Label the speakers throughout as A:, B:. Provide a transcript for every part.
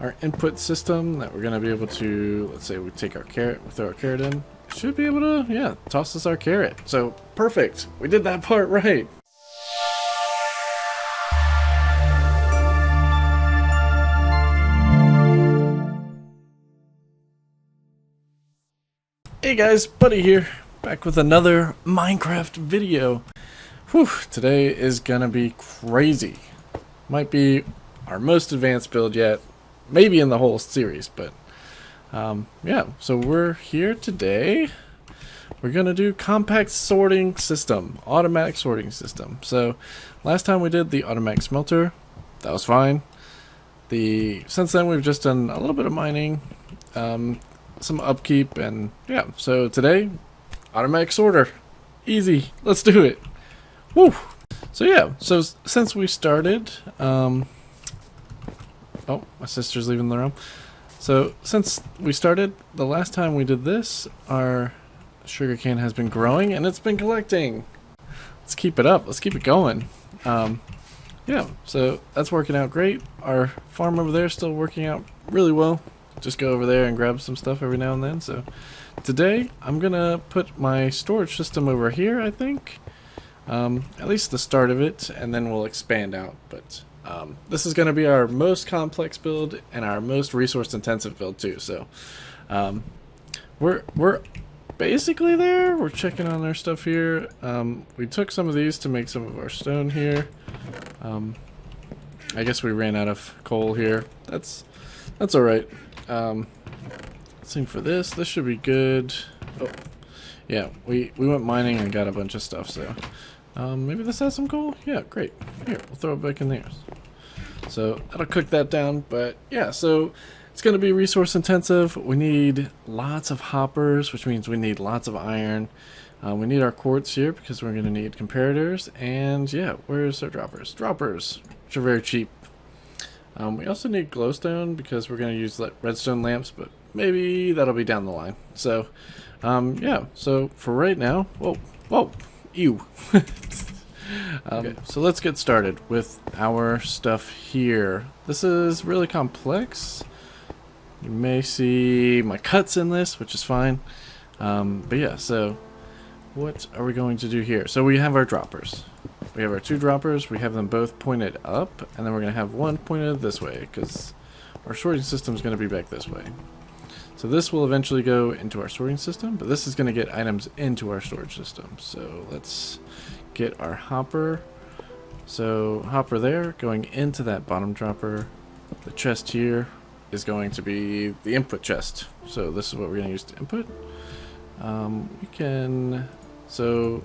A: our input system that we're going to be able to, let's say we take our carrot, we throw our carrot in, should be able to, yeah, toss us our carrot. So perfect, we did that part right. Hey guys, Buddy here, back with another Minecraft video. Whew, today is gonna be crazy. Might be our most advanced build yet, maybe in the whole series, but yeah, so we're here today. We're gonna do compact sorting system, automatic sorting system. So last time we did the automatic smelter, that was fine. Since then we've just done a little bit of mining, some upkeep, and yeah, so today automatic sorter, easy, let's do it. Woo! So yeah, so since we started, oh, my sister's leaving the room. So since we started the last time we did this, our sugarcane has been growing and it's been collecting. Let's keep it up, let's keep it going. Yeah, so that's working out great. Our farm over there is still working out really well. Just go over there and grab some stuff every now and then. So today I'm gonna put my storage system over here, I think, at least the start of it, and then we'll expand out. But this is gonna be our most complex build and our most resource intensive build too. So we're basically there. We're checking on our stuff here. We took some of these to make some of our stone here. I guess we ran out of coal here. That's all right. Same for this. This should be good. Oh, yeah, we went mining and got a bunch of stuff, so maybe this has some coal? Yeah, great. Here, we'll throw it back in there. So that'll cook that down, but yeah, so it's going to be resource intensive. We need lots of hoppers, which means we need lots of iron. We need our quartz here because we're going to need comparators, and yeah, where's our droppers? Droppers, which are very cheap. We also need glowstone because we're going to use redstone lamps, but maybe that'll be down the line. So, yeah, so for right now, whoa, ew. Okay, so let's get started with our stuff here. This is really complex. You may see my cuts in this, which is fine. But yeah, so what are we going to do here? So we have our droppers. We have our two droppers, we have them both pointed up, and then we're going to have one pointed this way, because our sorting system is going to be back this way. So this will eventually go into our sorting system, but this is going to get items into our storage system. So let's get our hopper. So hopper there, going into that bottom dropper. The chest here is going to be the input chest. So this is what we're going to use to input. So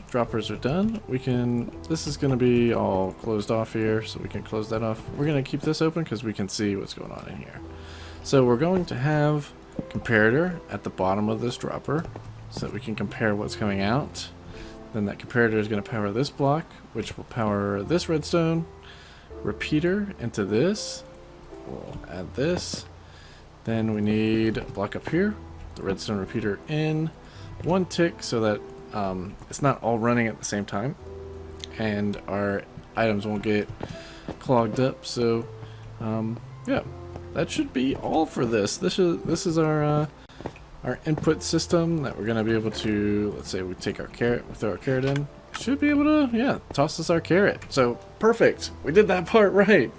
A: droppers are done. This is going to be all closed off here, so we can close that off. We're going to keep this open because we can see what's going on in here. So we're going to have comparator at the bottom of this dropper so that we can compare what's coming out. Then that comparator is going to power this block, which will power this redstone. Repeater into this. We'll add this. Then we need a block up here. The redstone repeater in. One tick so that it's not all running at the same time, and our items won't get clogged up. So yeah, that should be all for this. This is our input system that we're gonna be able to, let's say we take our carrot, we throw our carrot in, should be able to, yeah, toss us our carrot. So perfect, we did that part right.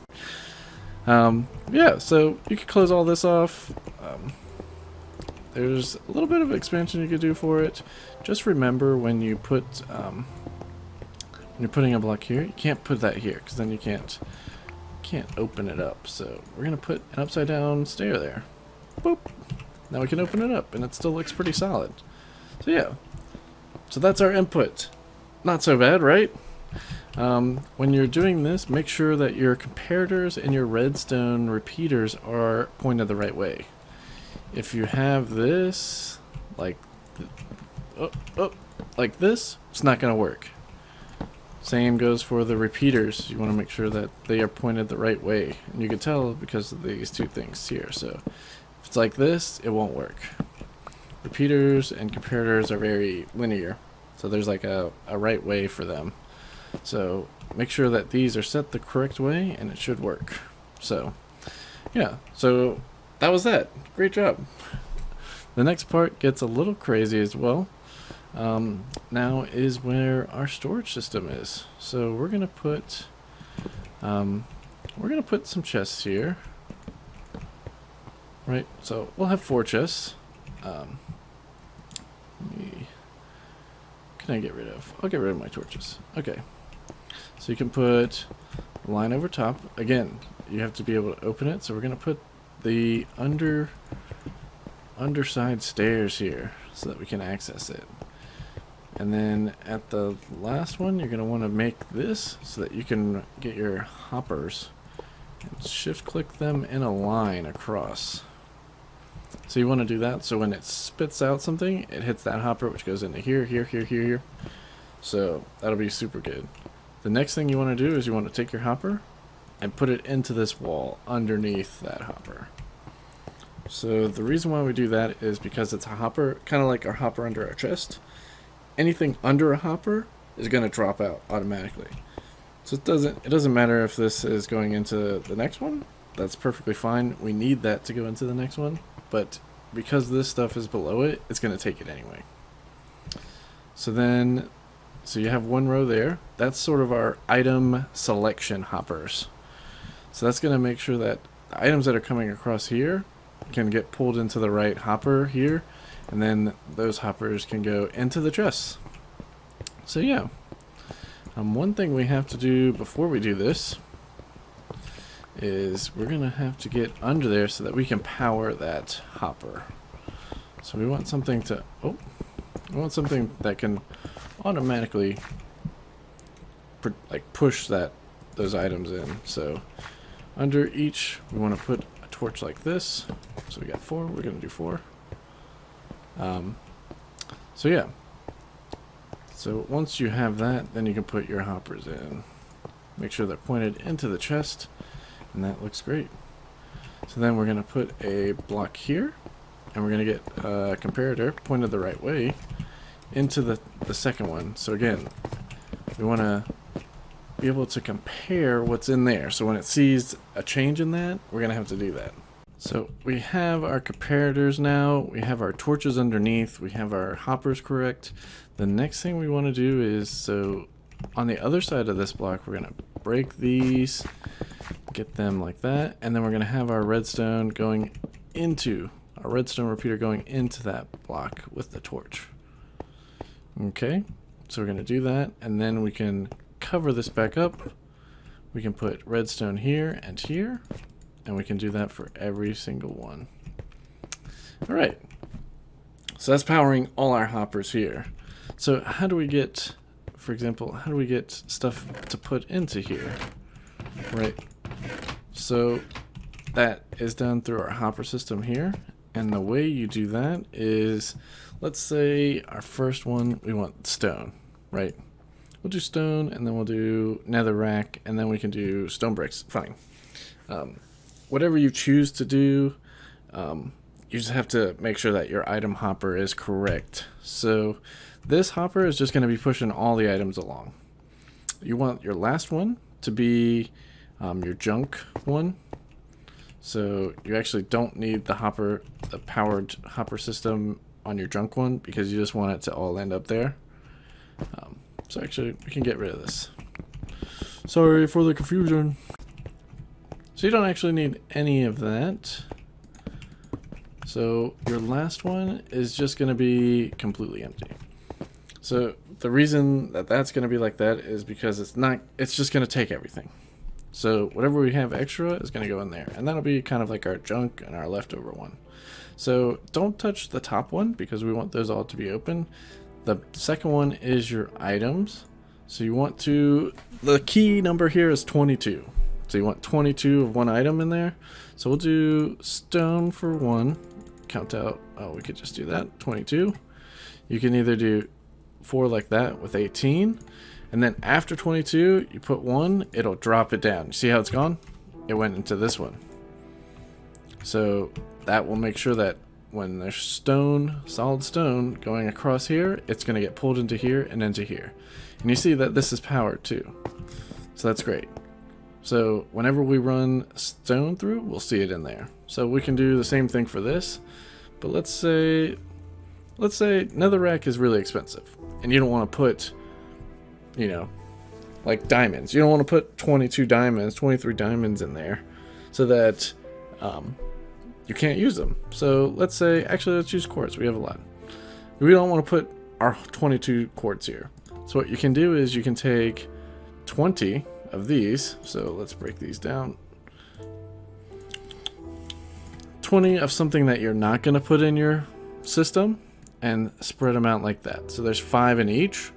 A: Yeah, so you could close all this off. There's a little bit of expansion you could do for it. Just remember when you put, when you're putting a block here, you can't put that here because then you can't open it up. So we're gonna put an upside down stair there. Boop. Now we can open it up and it still looks pretty solid. So yeah, so that's our input. Not so bad, right? When you're doing this, make sure that your comparators and your redstone repeaters are pointed the right way. If you have this, like this, it's not going to work. Same goes for the repeaters. You want to make sure that they are pointed the right way. And you can tell because of these two things here. So if it's like this, it won't work. Repeaters and comparators are very linear. So there's like a right way for them. So make sure that these are set the correct way and it should work. So Yeah, so that was that. Great job. The next part gets a little crazy as well. Now is where our storage system is. So we're gonna put some chests here. Right, so we'll have 4 chests. Can I get rid of? I'll get rid of my torches. Okay. So you can put a line over top. Again, you have to be able to open it. So we're going to put the underside stairs here so that we can access it. And then at the last one, you're going to want to make this so that you can get your hoppers and shift click them in a line across. So you want to do that so when it spits out something, it hits that hopper, which goes into here, here, here, here, here. So that'll be super good. The next thing you want to do is you want to take your hopper and put it into this wall underneath that hopper. So the reason why we do that is because it's a hopper, kind of like our hopper under our chest. Anything under a hopper is going to drop out automatically. So it doesn't matter if this is going into the next one. That's perfectly fine. We need that to go into the next one. But because this stuff is below it, it's going to take it anyway. So you have one row there. That's sort of our item selection hoppers. So that's going to make sure that the items that are coming across here can get pulled into the right hopper here. And then those hoppers can go into the chests. So yeah. One thing we have to do before we do this is we're gonna have to get under there so that we can power that hopper. So we want something that can automatically push those items in. So under each we want to put a torch like this. So we got 4. We're gonna do 4. So yeah. So once you have that, then you can put your hoppers in. Make sure they're pointed into the chest. And that looks great. So then we're going to put a block here, and we're going to get a comparator pointed the right way into the second one. So again, we want to be able to compare what's in there. So when it sees a change in that, we're going to have to do that. So we have our comparators now, we have our torches underneath, we have our hoppers correct. The next thing we want to do is, so on the other side of this block, we're going to break these, get them like that, and then we're going to have our redstone going into, our redstone repeater going into that block with the torch. Okay, so we're going to do that, and then we can cover this back up. We can put redstone here and here, and we can do that for every single one. Alright, so that's powering all our hoppers here. So how do we get, for example, how do we get stuff to put into here? Right, so that is done through our hopper system here, and the way you do that is, let's say our first one, we want stone, right? We'll do stone, and then we'll do netherrack, and then we can do stone bricks, fine. Whatever you choose to do, you just have to make sure that your item hopper is correct. So this hopper is just going to be pushing all the items along. You want your last one to be your junk one. So you actually don't need the powered hopper system on your junk one, because you just want it to all end up there. So actually we can get rid of this. Sorry for the confusion. So you don't actually need any of that. So your last one is just going to be completely empty. So the reason that that's going to be like that is because it's just going to take everything. So whatever we have extra is going to go in there, and that'll be kind of like our junk and our leftover one. So don't touch the top one, because we want those all to be open. The second one is your items. So you want to, the key number here is 22. So you want 22 of one item in there. So we'll do stone for 1. Count out, oh, we could just do that, 22. You can either do 4 like that with 18. And then after 22, you put 1, it'll drop it down. You see how it's gone? It went into this one. So that will make sure that when there's stone, solid stone going across here, it's going to get pulled into here and into here. And you see that this is powered too. So that's great. So whenever we run stone through, we'll see it in there. So we can do the same thing for this, but let's say netherrack is really expensive and you don't want to put, you know, like diamonds. You don't want to put 22 diamonds, 23 diamonds in there so that you can't use them. So let's say, actually let's use quartz. We have a lot. We don't want to put our 22 quartz here. So what you can do is you can take 20 of these. So let's break these down. 20 of something that you're not going to put in your system and spread them out like that. So there's 5 in each,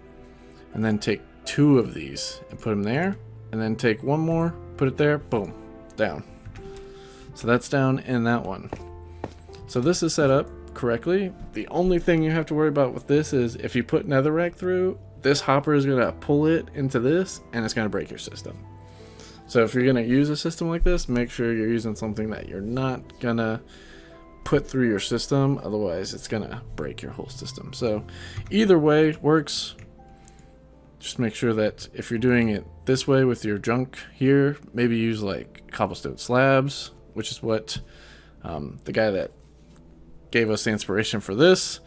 A: and then take 2 of these and put them there, and then take 1 more, put it there, boom, down. So that's down in that one. So this is set up correctly. The only thing you have to worry about with this is if you put netherrack through, this hopper is going to pull it into this and it's going to break your system. So if you're going to use a system like this, make sure you're using something that you're not going to put through your system, otherwise it's going to break your whole system. So either way works. Just make sure that if you're doing it this way with your junk here, maybe use like cobblestone slabs, which is what the guy that gave us the inspiration for this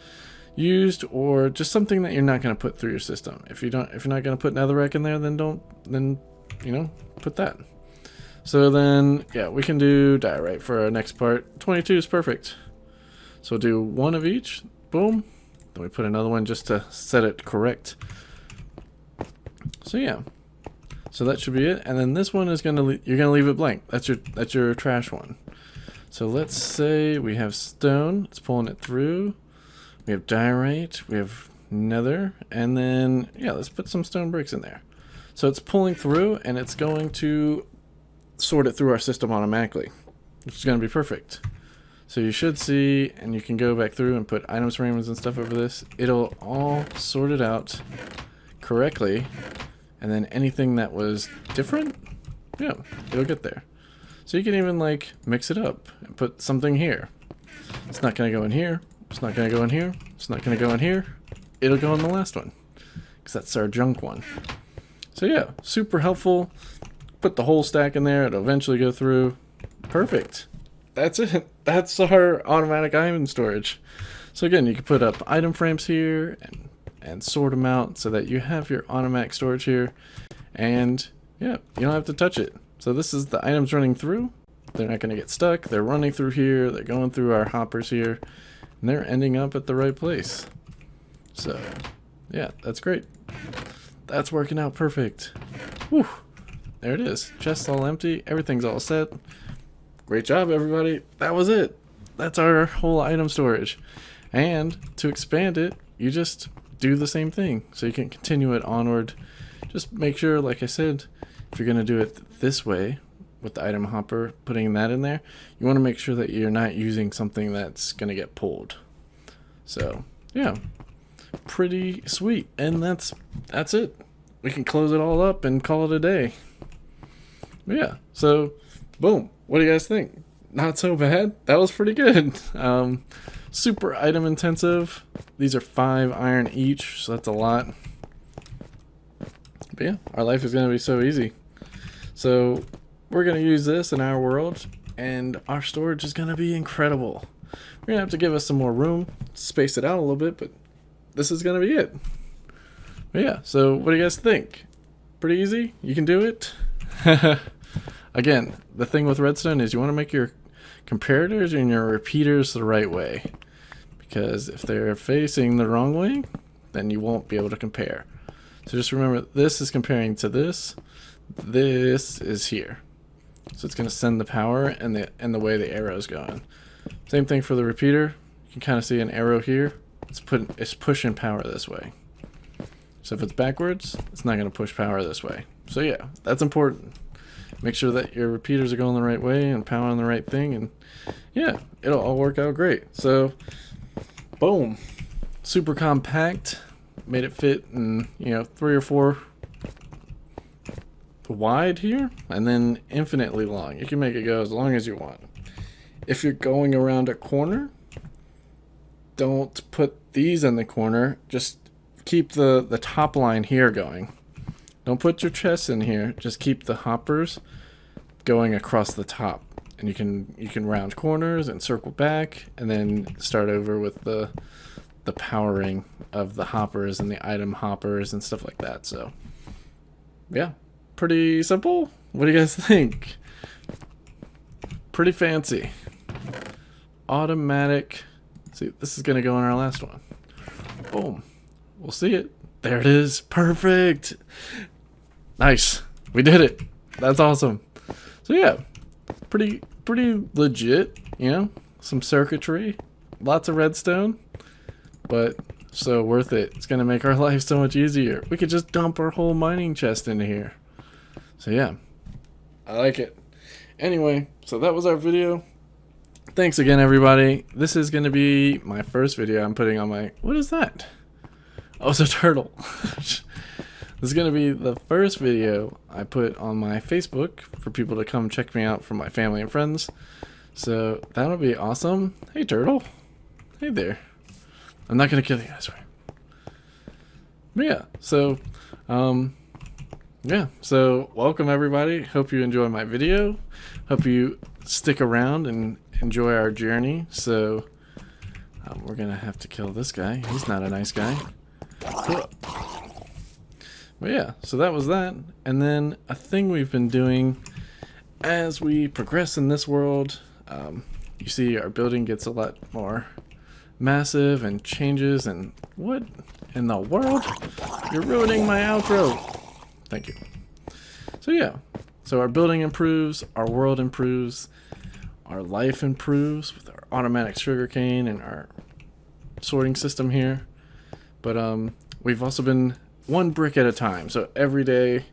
A: used, or just something that you're not going to put through your system. If you're not going to put netherrack in there, then you know, put that. So then, yeah, we can do diorite for our next part. 22 is perfect. So we'll do 1 of each, boom. Then we put another one just to set it correct. So yeah, so that should be it. And then this one is you're gonna leave it blank. That's your trash one. So let's say we have stone. It's pulling it through. We have diorite. We have nether, and then yeah, let's put some stone bricks in there. So it's pulling through, and it's going to sort it through our system automatically, which is going to be perfect. So you should see, and you can go back through and put items frames and stuff over this. It'll all sort it out correctly, and then anything that was different, yeah, it'll get there. So you can even like mix it up and put something here. It's not going to go in here. It's not going to go in here. It's not going to go in here. It'll go in the last one because that's our junk one. So yeah, super helpful. Put the whole stack in there. It'll eventually go through. Perfect. That's it. That's our automatic item storage. So again, you can put up item frames here and sort them out so that you have your automatic storage here. And yeah, you don't have to touch it. So this is the items running through. They're not going to get stuck. They're running through here. They're going through our hoppers here. And they're ending up at the right place. So yeah, that's great. That's working out perfect. Whew. There it is. Chest's all empty. Everything's all set. Great job, everybody. That was it. That's our whole item storage. And to expand it, you just do the same thing. So you can continue it onward. Just make sure, like I said, if you're going to do it this way with the item hopper, putting that in there, you want to make sure that you're not using something that's going to get pulled. So, yeah. Pretty sweet. And that's it. We can close it all up and call it a day. Yeah, so boom. What do you guys think? Not so bad. That was pretty good. Super item intensive. These are 5 iron each, so that's a lot. But yeah, our life is going to be so easy. So we're going to use this in our world, and our storage is going to be incredible. We're going to have to give us some more room, space it out a little bit, but this is going to be it. But yeah, so what do you guys think? Pretty easy? You can do it? Again, the thing with redstone is you want to make your comparators and your repeaters the right way. Because if they're facing the wrong way, then you won't be able to compare. So just remember, this is comparing to this. This is here. So it's going to send the power and the way the arrow is going. Same thing for the repeater. You can kind of see an arrow here. It's pushing power this way. So if it's backwards, it's not going to push power this way. So yeah, that's important. Make sure that your repeaters are going the right way and powering the right thing, and yeah, it'll all work out great. So boom, super compact, made it fit in, 3 or 4 wide here, and then infinitely long. You can make it go as long as you want. If you're going around a corner, don't put these in the corner, just keep the top line here going. Don't put your chests in here, just keep the hoppers going across the top, and you can round corners and circle back, and then start over with the powering of the hoppers and the item hoppers and stuff like that. So yeah, pretty simple. What do you guys think? Pretty fancy. Automatic. See, this is gonna go in our last one. Boom. We'll see it. There it is. Perfect. Nice. We did it. That's awesome. So yeah, pretty legit, you know, some circuitry, lots of redstone, but so worth it. It's gonna make our life so much easier. We could just dump our whole mining chest into here. So yeah, I like it. Anyway, so that was our video. Thanks again, everybody. This is gonna be my first video I'm putting on my, what is that? Oh, it's a turtle. This is going to be the first video I put on my Facebook for people to come check me out from my family and friends. So that'll be awesome. Hey, turtle. Hey there. I'm not going to kill you, I swear. But yeah, so, so welcome everybody. Hope you enjoy my video. Hope you stick around and enjoy our journey. So we're going to have to kill this guy. He's not a nice guy. But yeah, so that was that. And then a thing we've been doing as we progress in this world, you see our building gets a lot more massive and changes, and what in the world? You're ruining my outro. Thank you. So yeah, so our building improves, our world improves, our life improves with our automatic sugarcane and our sorting system here. But we've also been one brick at a time. So every day,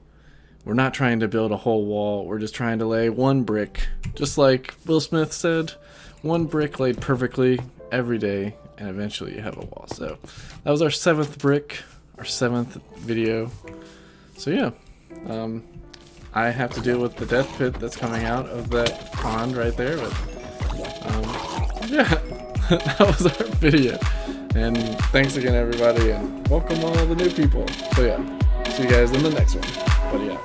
A: we're not trying to build a whole wall. We're just trying to lay one brick. Just like Will Smith said, one brick laid perfectly every day, and eventually you have a wall. So that was our 7th brick, our 7th video. So yeah, I have to deal with the death pit that's coming out of that pond right there. But yeah, that was our video. And thanks again, everybody, and welcome all the new people. So yeah, see you guys in the next one. But yeah.